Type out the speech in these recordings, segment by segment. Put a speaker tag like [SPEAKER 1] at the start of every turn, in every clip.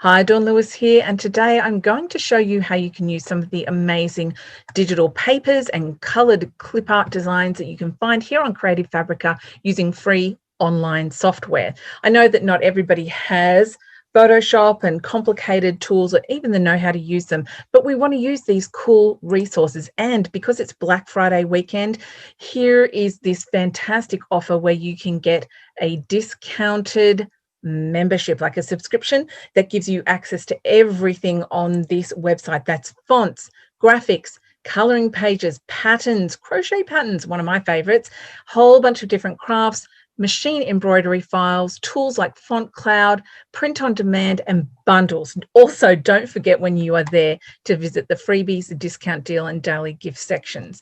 [SPEAKER 1] Hi, Dawn Lewis here, and today I'm going to show you how you can use some of the amazing digital papers and coloured clip art designs that you can find here on Creative Fabrica using free online software. I know that not everybody has Photoshop and complicated tools or even the know how to use them, but we want to use these cool resources. And because it's Black Friday weekend, here is this fantastic offer where you can get a discounted membership, like a subscription that gives you access to everything on this website. That's fonts, graphics, coloring pages, patterns, crochet patterns, one of my favorites, whole bunch of different crafts, machine embroidery files, tools like Font Cloud, print on demand, and bundles. Also, don't forget when you are there to visit the freebies, the discount deal, and daily gift sections.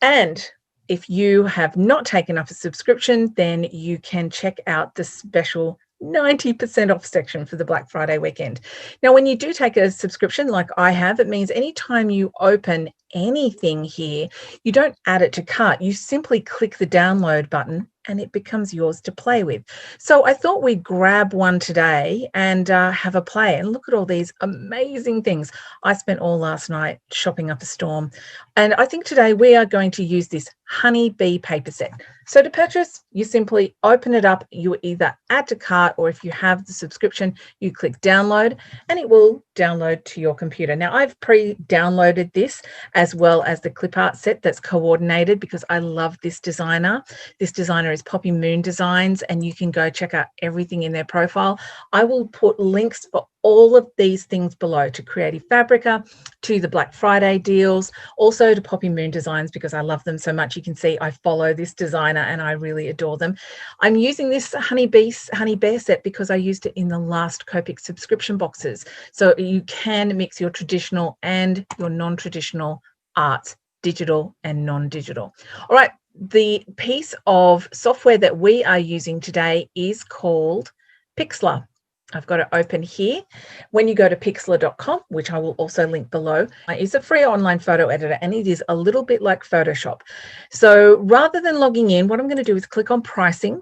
[SPEAKER 1] And if you have not taken up a subscription, then you can check out the special 90% off section for the Black Friday weekend. Now, when you do take a subscription like I have, it means anytime you open anything here, you don't add it to cart. You simply click the download button and it becomes yours to play with. So I thought we'd grab one today and have a play and look at all these amazing things. I spent all last night shopping up a storm. And I think today we are going to use this HoneyBee Paper Set. So to purchase, you simply open it up. You either add to cart, or if you have the subscription, you click download and it will download to your computer. Now, I've pre-downloaded this as well as the clip art set that's coordinated because I love this designer. This designer is Poppy Moon Designs, and you can go check out everything in their profile. I will put links for all of these things below, to Creative Fabrica, to the Black Friday deals, also to Poppy Moon Designs because I love them so much. You can see I follow this designer and I really adore them. I'm using this Honey Bear set because I used it in the last Copic subscription boxes. So you can mix your traditional and your non-traditional arts, digital and non-digital. All right, the piece of software that we are using today is called Pixlr. I've got it open here. When you go to pixlr.com, which I will also link below, it's a free online photo editor and it is a little bit like Photoshop. So rather than logging in, what I'm going to do is click on pricing,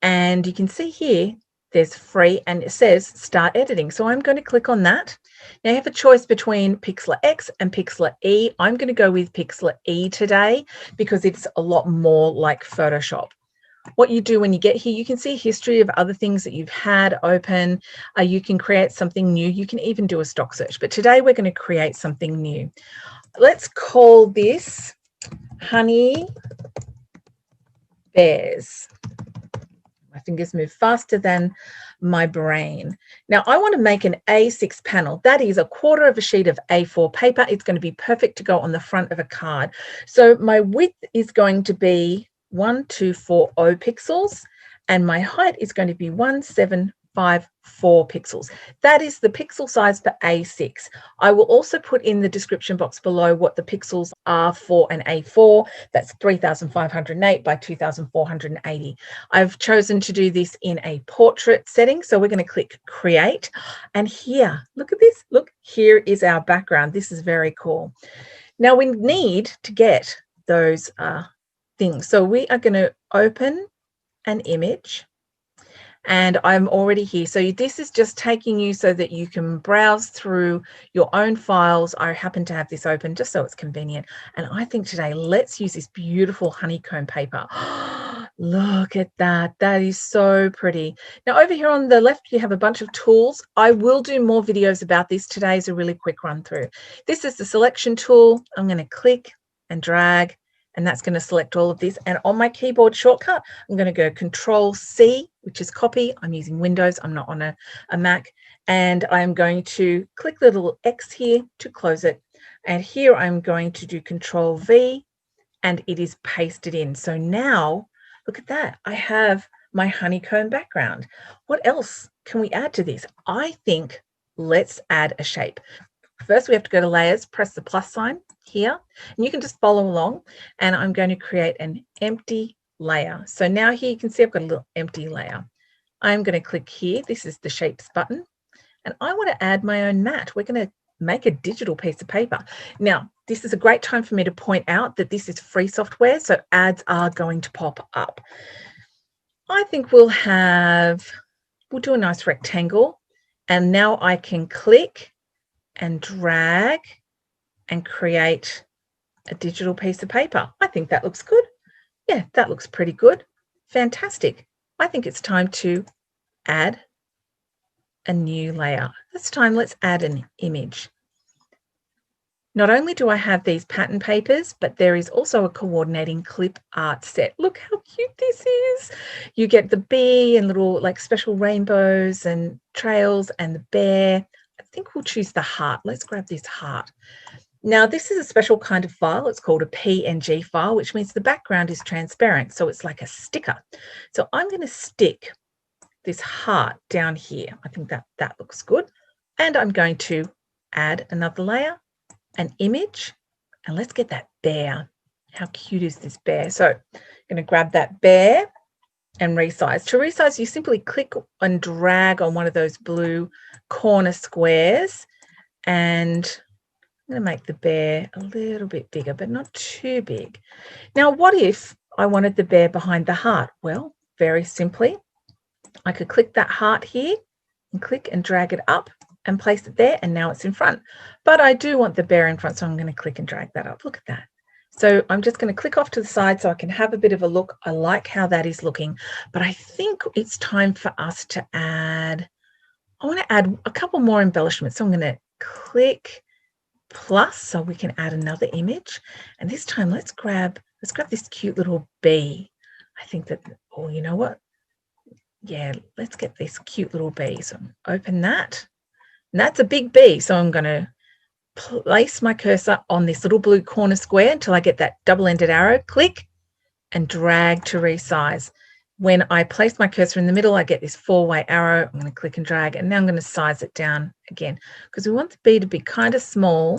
[SPEAKER 1] and you can see here there's free and it says start editing. So I'm going to click on that. Now you have a choice between Pixlr X and Pixlr E. I'm going to go with Pixlr E today because it's a lot more like Photoshop. What you do when you get here, you can see a history of other things that you've had open. You can create something new. You can even do a stock search. But today we're going to create something new. Let's call this Honey Bears. My fingers move faster than my brain. Now I want to make an A6 panel. That is 1/4 of a sheet of A4 paper. It's going to be perfect to go on the front of a card. So my width is going to be 1240 pixels and my height is going to be 1754 pixels. That is the pixel size for A6. I will also put in the description box below what the pixels are for an A4. That's 3508 by 2480. I've chosen to do this in a portrait setting, so we're going to click create, and here, look at this. Look, here is our background. This is very cool. Now we need to get those things. So we are going to open an image and I'm already here. So this is just taking you so that you can browse through your own files. I happen to have this open just so it's convenient. And I think today, let's use this beautiful honeycomb paper. Look at that. That is so pretty. Now over here on the left, you have a bunch of tools. I will do more videos about this. Today is a really quick run through. This is the selection tool. I'm going to click and drag, and that's going to select all of this. And on my keyboard shortcut, I'm going to go Control C, which is copy. I'm using Windows. I'm not on a Mac. And I'm going to click the little X here to close it. And here I'm going to do Control V, and it is pasted in. So now, look at that. I have my honeycomb background. What else can we add to this? I think let's add a shape. First, we have to go to layers, press the plus sign here, and you can just follow along. And I'm going to create an empty layer. So now here you can see I've got a little empty layer. I'm going to click here. This is the shapes button. And I want to add my own mat. We're going to make a digital piece of paper. Now, this is a great time for me to point out that this is free software, so ads are going to pop up. I think we'll do a nice rectangle. And now I can click and drag and create a digital piece of paper. I think that looks good. Yeah, that looks pretty good. Fantastic. I think it's time to add a new layer. This time, let's add an image. Not only do I have these pattern papers, but there is also a coordinating clip art set. Look how cute this is. You get the bee and little like special rainbows and trails and the bear. I think we'll choose the heart. Let's grab this heart. Now, this is a special kind of file. It's called a PNG file, which means the background is transparent. So it's like a sticker. So I'm going to stick this heart down here. I think that looks good. And I'm going to add another layer, an image, and let's get that bear. How cute is this bear? So I'm going to grab that bear and resize. To resize, you simply click and drag on one of those blue corner squares, and I'm going to make the bear a little bit bigger, but not too big. Now, what if I wanted the bear behind the heart? Well, very simply, I could click that heart here and click and drag it up and place it there, and now it's in front. But I do want the bear in front, so I'm going to click and drag that up. Look at that. So I'm just going to click off to the side so I can have a bit of a look. I like how that is looking, but I think it's time for us to add, I want to add a couple more embellishments. So I'm going to click plus so we can add another image. And this time let's grab this cute little bee. I think that, oh, you know what? Yeah, let's get this cute little bee. So open that. And that's a big bee. So I'm going to place my cursor on this little blue corner square until I get that double-ended arrow, click and drag to resize. When I place my cursor in the middle, I get this four-way arrow. I'm going to click and drag, and now I'm going to size it down again because we want the bee to be kind of small,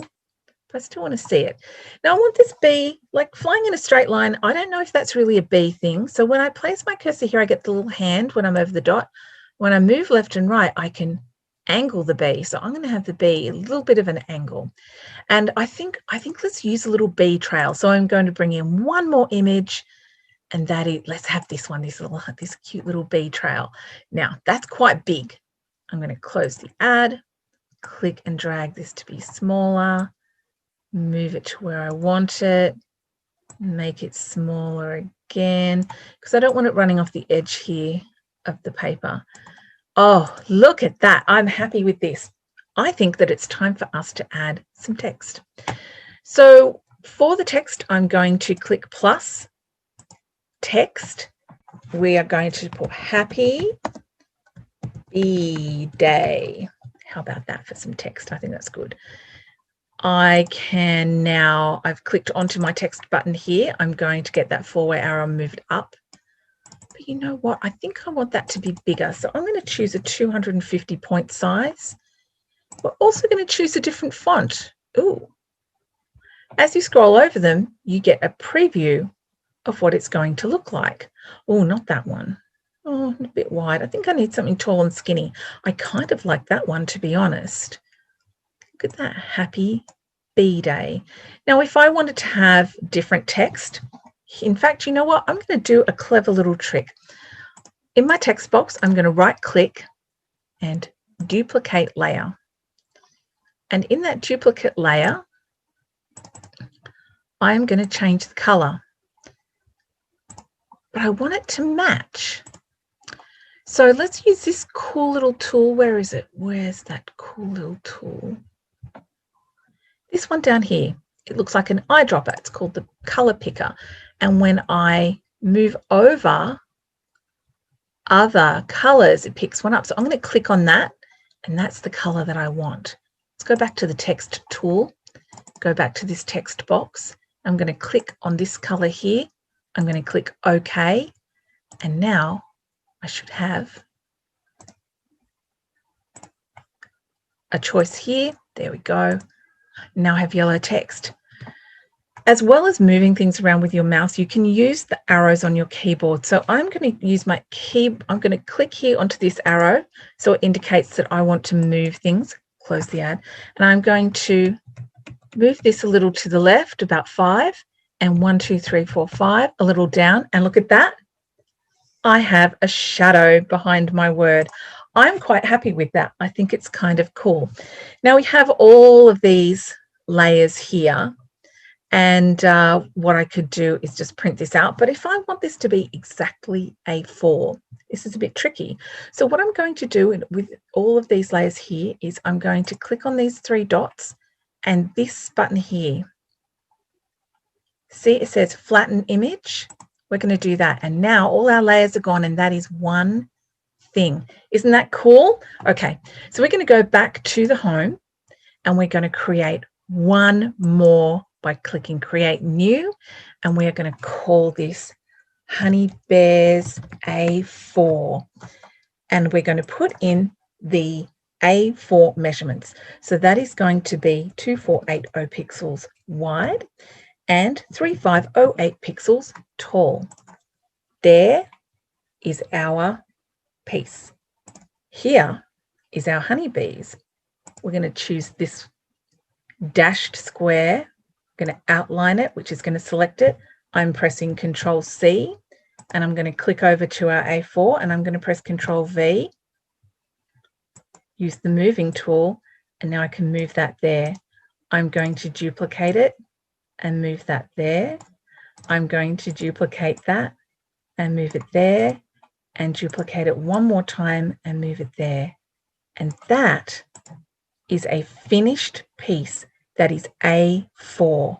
[SPEAKER 1] but I still want to see it. Now I want this bee like flying in a straight line. I don't know if that's really a bee thing. So when I place my cursor here, I get the little hand when I'm over the dot. When I move left and right, I can angle the bee. So I'm going to have the bee a little bit of an angle. And I think let's use a little bee trail. So I'm going to bring in one more image, and that is, let's have this one, this cute little bee trail. Now that's quite big. I'm going to close the ad, click and drag this to be smaller, move it to where I want it, make it smaller again, because I don't want it running off the edge here of the paper. Oh, look at that. I'm happy with this. I think that it's time for us to add some text. So for the text, I'm going to click plus text. We are going to put happy bee day. How about that for some text? I think that's good. I can now, I've clicked onto my text button here. I'm going to get that four-way arrow moved up. But you know what? I think I want that to be bigger. So I'm going to choose a 250 point size. We're also going to choose a different font. Ooh. As you scroll over them, you get a preview of what it's going to look like. Oh, not that one. Oh, a bit wide. I think I need something tall and skinny. I kind of like that one, to be honest. Look at that, happy bee day. Now, if I wanted to have different text, in fact, you know what? I'm going to do a clever little trick. In my text box, I'm going to right click and duplicate layer. And in that duplicate layer, I'm going to change the color. But I want it to match. So let's use this cool little tool. Where is it? Where's that cool little tool? This one down here. It looks like an eyedropper. It's called the color picker. And when I move over other colors, it picks one up. So I'm going to click on that, and that's the color that I want. Let's go back to the text tool, go back to this text box. I'm going to click on this color here. I'm going to click OK. And now I should have a choice here. There we go. Now I have yellow text. As well as moving things around with your mouse, you can use the arrows on your keyboard. So I'm going to use my I'm going to click here onto this arrow. So it indicates that I want to move things. Close the ad. And I'm going to move this a little to the left, about 5, and 1, 2, 3, 4, 5, a little down. And look at that. I have a shadow behind my word. I'm quite happy with that. I think it's kind of cool. Now we have all of these layers here, and what I could do is just print this out. But if I want this to be exactly A4, this is a bit tricky. So what I'm going to do with all of these layers here is I'm going to click on these three dots and this button here. See, it says flatten image. We're going to do that. And now all our layers are gone, and that is one thing. Isn't that cool? Okay, so we're going to go back to the home and we're going to create one more by clicking create new, and we're going to call this Honey Bears A4, and we're going to put in the A4 measurements. So that is going to be 2480 pixels wide and 3508 pixels tall. There is our piece. Here is our honeybees. We're going to choose this dashed square. I'm going to outline it, which is going to select it. I'm pressing Control C, and I'm going to click over to our A4, and I'm going to press Control V, use the moving tool, and now I can move that there. I'm going to duplicate it and move that there. I'm going to duplicate that and move it there, and duplicate it one more time and move it there. And that is a finished piece that is A4.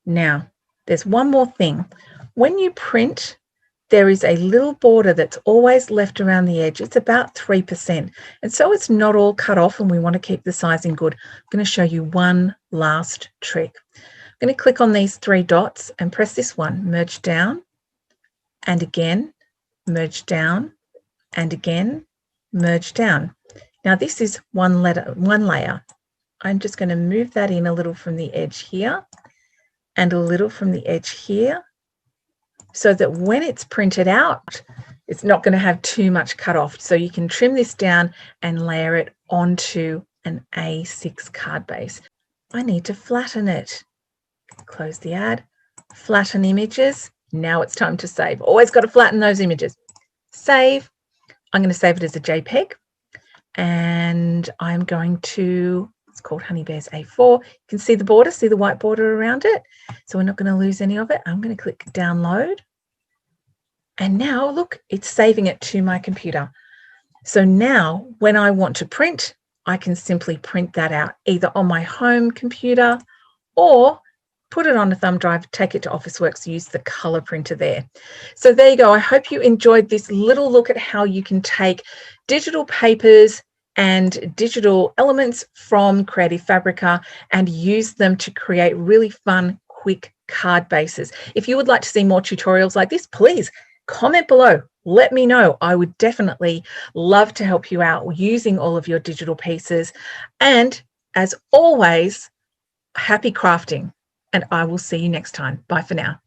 [SPEAKER 1] Now, there's one more thing. When you print, there is a little border that's always left around the edge. It's about 3%. And so it's not all cut off, and we want to keep the sizing good. I'm going to show you one last trick. I'm going to click on these three dots and press this one, merge down, and again, merge down, and again, merge down. Now this is one layer. I'm just going to move that in a little from the edge here and a little from the edge here, so that when it's printed out, it's not going to have too much cut off. So you can trim this down and layer it onto an A6 card base. I need to flatten it. Close the ad, flatten images. Now it's time to save. Always got to flatten those images. Save. I'm going to save it as a JPEG, and I'm going to, it's called Honey Bears A4. You can see the border, see the white border around it. So we're not going to lose any of it. I'm going to click download. And now look, it's saving it to my computer. So now when I want to print, I can simply print that out either on my home computer or put it on a thumb drive, take it to Officeworks, use the color printer there. So there you go. I hope you enjoyed this little look at how you can take digital papers and digital elements from Creative Fabrica and use them to create really fun, quick card bases. If you would like to see more tutorials like this, please comment below. Let me know. I would definitely love to help you out using all of your digital pieces. And as always, happy crafting. And I will see you next time. Bye for now.